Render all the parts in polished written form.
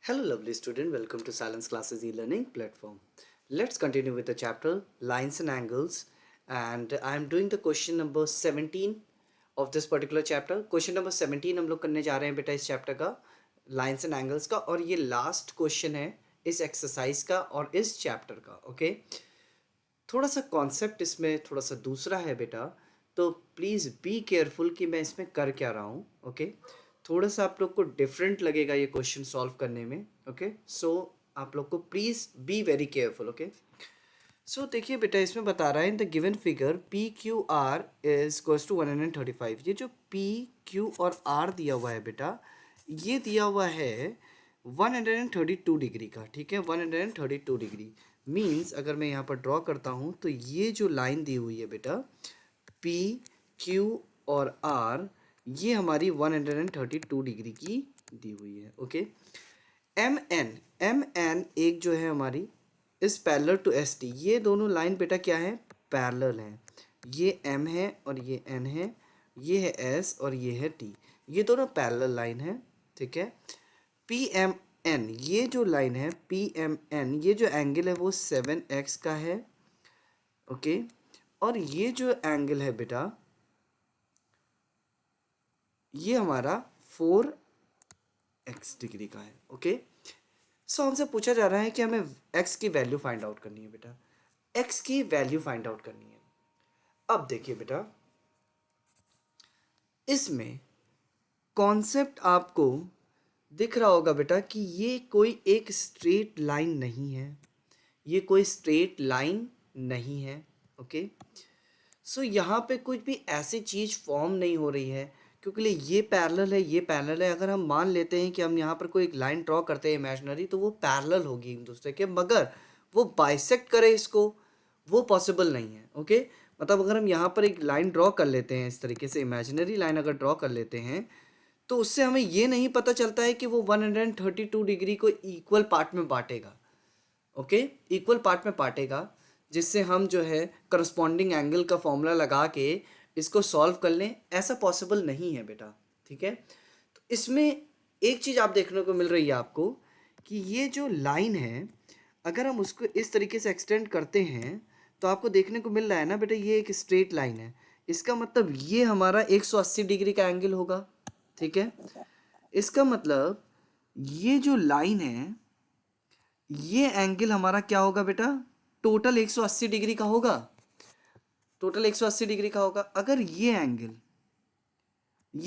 Hello, lovely student. Welcome to Silence Classes e-learning platform. Let's continue with the chapter Lines and Angles, and I am doing the question number 17 of this particular chapter. Question number 17 हम लोग करने जा रहे हैं बेटा इस chapter का lines and angles का, और ये लास्ट क्वेश्चन है इस एक्सरसाइज का और इस चैप्टर का. ओके, थोड़ा सा कॉन्सेप्ट इसमें थोड़ा सा दूसरा है बेटा, तो प्लीज़ बी केयरफुल कि मैं इसमें कर क्या रहा हूँ. ओके, थोड़ा सा आप लोग को डिफरेंट लगेगा ये क्वेश्चन सॉल्व करने में. ओके, सो आप लोग को please be very careful. Okay, so देखिए बेटा, इसमें बता रहा है in the given figure P Q R is equals to 135. ये जो पी क्यू और आर दिया हुआ है बेटा, ये दिया हुआ है 132 डिग्री का. ठीक है, 132 डिग्री मीन्स अगर मैं यहाँ पर ड्रॉ करता हूँ तो ये जो लाइन दी हुई है बेटा पी क्यू और आर, ये हमारी 132 डिग्री की दी हुई है. ओके, एम एन एक जो है हमारी इस पैरेलल टू एस टी. ये दोनों लाइन बेटा क्या है, पैरेलल है. ये एम है और ये एन है, ये है एस और ये है टी. ये दोनों पैरेलल लाइन है. ठीक है, पी एम एन ये जो लाइन है पी एम एन, ये जो एंगल है वो 7x का है. ओके, और ये जो एंगल है बेटा ये हमारा 4x डिग्री का है. ओके, सो हमसे पूछा जा रहा है कि हमें x की वैल्यू फाइंड आउट करनी है बेटा. x की वैल्यू फाइंड आउट करनी है. अब देखिए बेटा, इसमें कॉन्सेप्ट आपको दिख रहा होगा बेटा कि ये कोई एक स्ट्रेट लाइन नहीं है. ये कोई स्ट्रेट लाइन नहीं है. ओके, सो यहाँ पे कुछ भी ऐसी चीज़ फॉर्म नहीं हो रही है, क्योंकि ये पैरेलल है, ये पैरेलल है. अगर हम मान लेते हैं कि हम यहाँ पर कोई एक लाइन ड्रॉ करते हैं इमेजिनरी, तो वो पैरेलल होगी एक दूसरे के, मगर वो बाइसेक्ट करे इसको, वो पॉसिबल नहीं है. ओके, मतलब अगर हम यहाँ पर एक लाइन ड्रॉ कर लेते हैं इस तरीके से, इमेजिनरी लाइन अगर ड्रॉ कर लेते हैं, तो उससे हमें ये नहीं पता चलता है कि वो 132 डिग्री को इक्वल पार्ट में बांटेगा. ओके, इक्वल पार्ट में बांटेगा, जिससे हम जो है करस्पॉन्डिंग एंगल का फॉर्मूला लगा के इसको सॉल्व कर लें. ऐसा पॉसिबल नहीं है बेटा. ठीक है, तो इसमें एक चीज़ आप देखने को मिल रही है आपको कि ये जो लाइन है अगर हम उसको इस तरीके से एक्सटेंड करते हैं तो आपको देखने को मिल रहा है ना बेटा, ये एक स्ट्रेट लाइन है. इसका मतलब ये हमारा 180 डिग्री का एंगल होगा. ठीक है, इसका मतलब ये जो लाइन है ये एंगल हमारा क्या होगा बेटा, टोटल 180 डिग्री का होगा. टोटल 180 डिग्री का होगा. अगर ये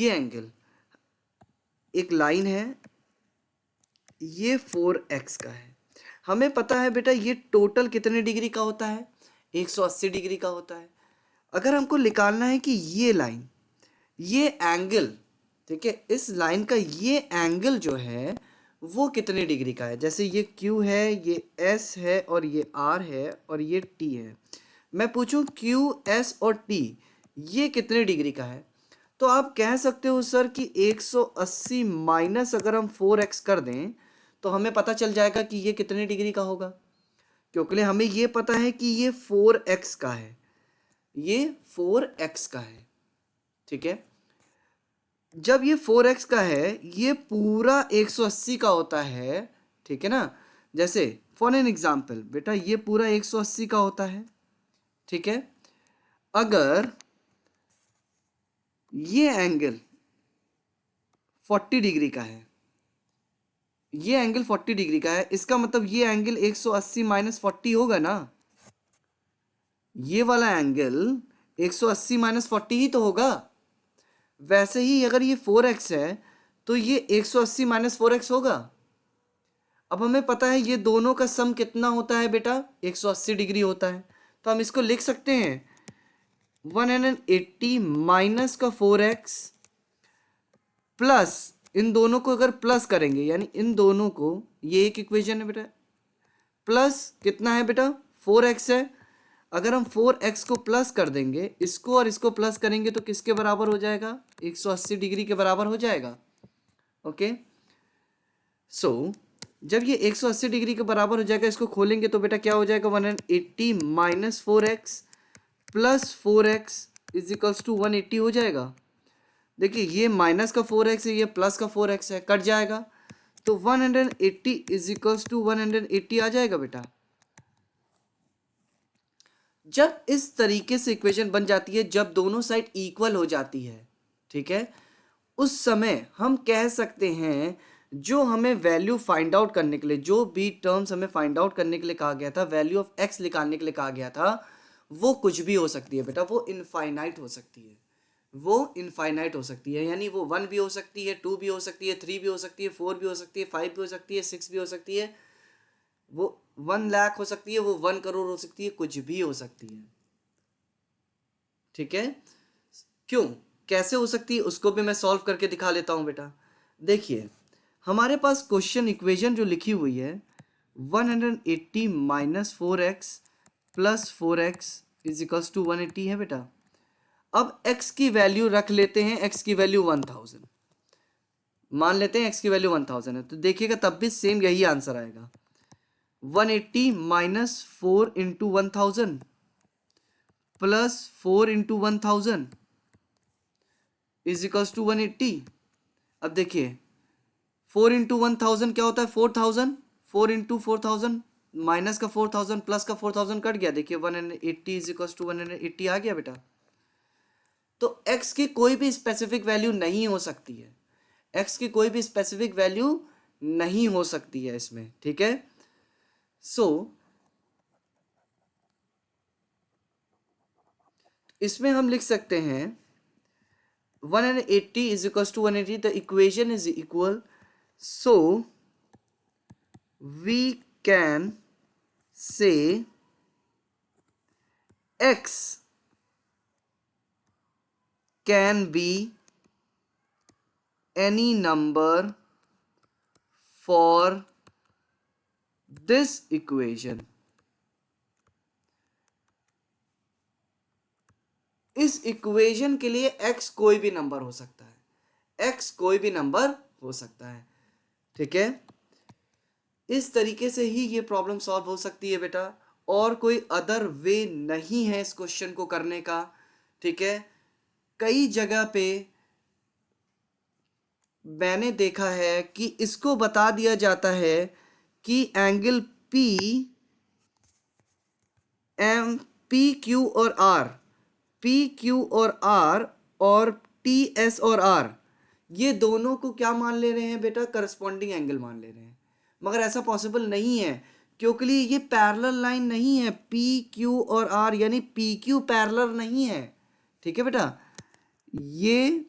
एंगल एक लाइन है, ये 4x का है. हमें पता है बेटा ये टोटल कितने डिग्री का होता है, 180 डिग्री का होता है. अगर हमको निकालना है कि ये लाइन, ये एंगल, ठीक है, इस लाइन का ये एंगल जो है वो कितने डिग्री का है. जैसे ये Q है, ये S है और ये R है और ये T है. मैं पूछूं Q, S और T ये कितने डिग्री का है, तो आप कह सकते हो सर कि 180 माइनस अगर हम 4x कर दें तो हमें पता चल जाएगा कि ये कितने डिग्री का होगा, क्योंकि हमें ये पता है कि ये 4x का है, ये 4x का है. ठीक है, जब ये 4x का है ये पूरा 180 का होता है. ठीक है ना, जैसे फॉर एन एग्जाम्पल बेटा ये पूरा 180 का होता है. ठीक है, अगर ये एंगल 40 डिग्री का है, ये एंगल 40 डिग्री का है, इसका मतलब ये एंगल 180 माइनस 40 होगा ना. ये वाला एंगल 180 माइनस 40 ही तो होगा. वैसे ही अगर ये 4x है तो ये 180 माइनस 4x होगा. अब हमें पता है ये दोनों का सम कितना होता है बेटा, 180 डिग्री होता है. तो हम इसको लिख सकते हैं 180 माइनस का 4x प्लस, इन दोनों को अगर प्लस करेंगे यानी इन दोनों को, ये एक इक्वेशन है बेटा, प्लस कितना है बेटा 4x है. अगर हम 4x को प्लस कर देंगे, इसको और इसको प्लस करेंगे तो किसके बराबर हो जाएगा, 180 डिग्री के बराबर हो जाएगा. ओके, सो जब ये 180 डिग्री के बराबर हो जाएगा, इसको खोलेंगे तो बेटा क्या हो जाएगा, 180 minus 4x plus 4x is equals to 180 हो जाएगा. देखिए ये माइनस का 4x है, ये प्लस का 4x है, कट जाएगा. तो 180 इज इक्वल्स टू 180 आ जाएगा बेटा। जब इस तरीके से इक्वेशन बन जाती है, जब दोनों साइड इक्वल हो जाती है, ठीक है, उस समय हम कह सकते हैं जो हमें वैल्यू फाइंड आउट करने के लिए, जो भी टर्म्स हमें फाइंड आउट करने के लिए कहा गया था, वैल्यू ऑफ एक्स निकालने के लिए कहा गया था, वो कुछ भी हो सकती है बेटा, वो इनफाइनाइट हो सकती है, वो इनफाइनाइट हो सकती है। यानी वो 1 भी हो सकती है, 2 भी हो सकती है, 3 भी हो सकती है, 4 भी हो सकती है, 5 भी हो सकती है, 6 भी हो सकती है, वो 1 लाख हो सकती है, वो 1 करोड़ हो सकती है, कुछ भी हो सकती है। ठीक है, क्यों, कैसे हो सकती है उसको भी मैं सॉल्व करके दिखा लेता हूं बेटा। देखिए हमारे पास क्वेश्चन इक्वेशन जो लिखी हुई है 180 minus 4x plus 4x is equals to 180 है बेटा। अब x की वैल्यू रख लेते हैं, x की वैल्यू 1000 मान लेते हैं, x की वैल्यू 1000 है, तो देखिएगा तब भी सेम यही आंसर आएगा। 180 minus 4 into 1000 plus 4 into 1000 is equals to 180। अब देखिए 4 इंटू 1000 क्या होता है 4000, 4 इंटू 4000 माइनस का 4000 प्लस का 4000 कट गया, देखिए 180 इज इक्वल्स टू 180 आ गया बेटा। तो x की कोई भी स्पेसिफिक वैल्यू नहीं हो सकती है, x की कोई भी स्पेसिफिक वैल्यू नहीं हो सकती है इसमें, ठीक है। सो इसमें हम लिख सकते हैं 180 is equals to 180, the equation is equal, so we can say x can be any number for this equation। इस इक्वेशन के लिए x कोई भी नंबर हो सकता है, x कोई भी नंबर हो सकता है, ठीक है। इस तरीके से ही ये प्रॉब्लम सॉल्व हो सकती है बेटा, और कोई अदर वे नहीं है इस क्वेश्चन को करने का, ठीक है। कई जगह पे मैंने देखा है कि इसको बता दिया जाता है कि angle P M P Q और आर, पी क्यू और टी एस और आर, ये दोनों को क्या मान ले रहे हैं बेटा, करस्पॉन्डिंग एंगल मान ले रहे हैं। मगर ऐसा पॉसिबल नहीं है, क्योंकि ये पैरेलल लाइन नहीं है, पी क्यू और आर यानी पी क्यू पैरेलल नहीं है, ठीक है बेटा। ये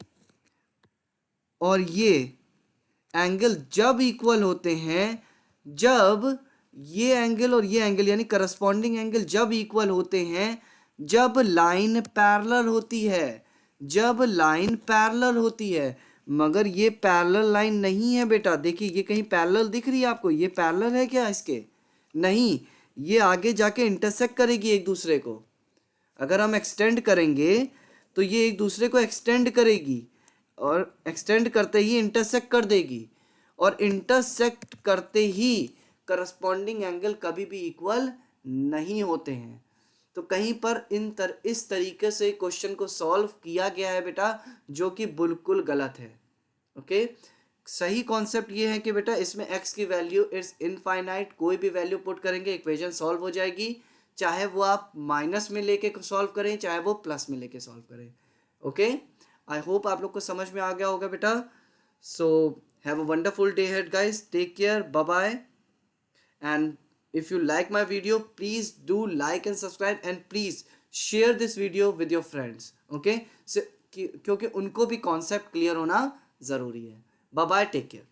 और ये एंगल जब इक्वल होते हैं, जब ये एंगल और ये एंगल यानी करस्पॉन्डिंग एंगल जब इक्वल होते हैं, जब लाइन पैरेलल होती है, जब लाइन पैरेलल होती है। मगर ये पैरेलल लाइन नहीं है बेटा, देखिए ये कहीं पैरेलल दिख रही है आपको, ये पैरेलल है क्या इसके, नहीं, ये आगे जाके इंटरसेक्ट करेगी एक दूसरे को। अगर हम एक्सटेंड करेंगे तो ये एक दूसरे को एक्सटेंड करेगी, और एक्सटेंड करते ही इंटरसेक्ट कर देगी, और इंटरसेक्ट करते ही करस्पॉन्डिंग एंगल कभी भी इक्वल नहीं होते हैं। तो कहीं पर इस तरीके से क्वेश्चन को सॉल्व किया गया है बेटा, जो कि बिल्कुल गलत है, ओके। सही कॉन्सेप्ट ये है कि बेटा इसमें x की वैल्यू इट्स इनफाइनाइट, कोई भी वैल्यू पुट करेंगे इक्वेशन सॉल्व हो जाएगी, चाहे वो आप माइनस में लेके सॉल्व करें, चाहे वो प्लस में लेके सॉल्व करें, ओके। आई होप आप लोग को समझ में आ गया होगा बेटा। So have a wonderful day hey guys, take care, bye bye, and if you like my video please do like and subscribe and please share this video with your friends, okay, so क्योंकि उनको भी concept clear होना ज़रूरी है। Bye bye, take care.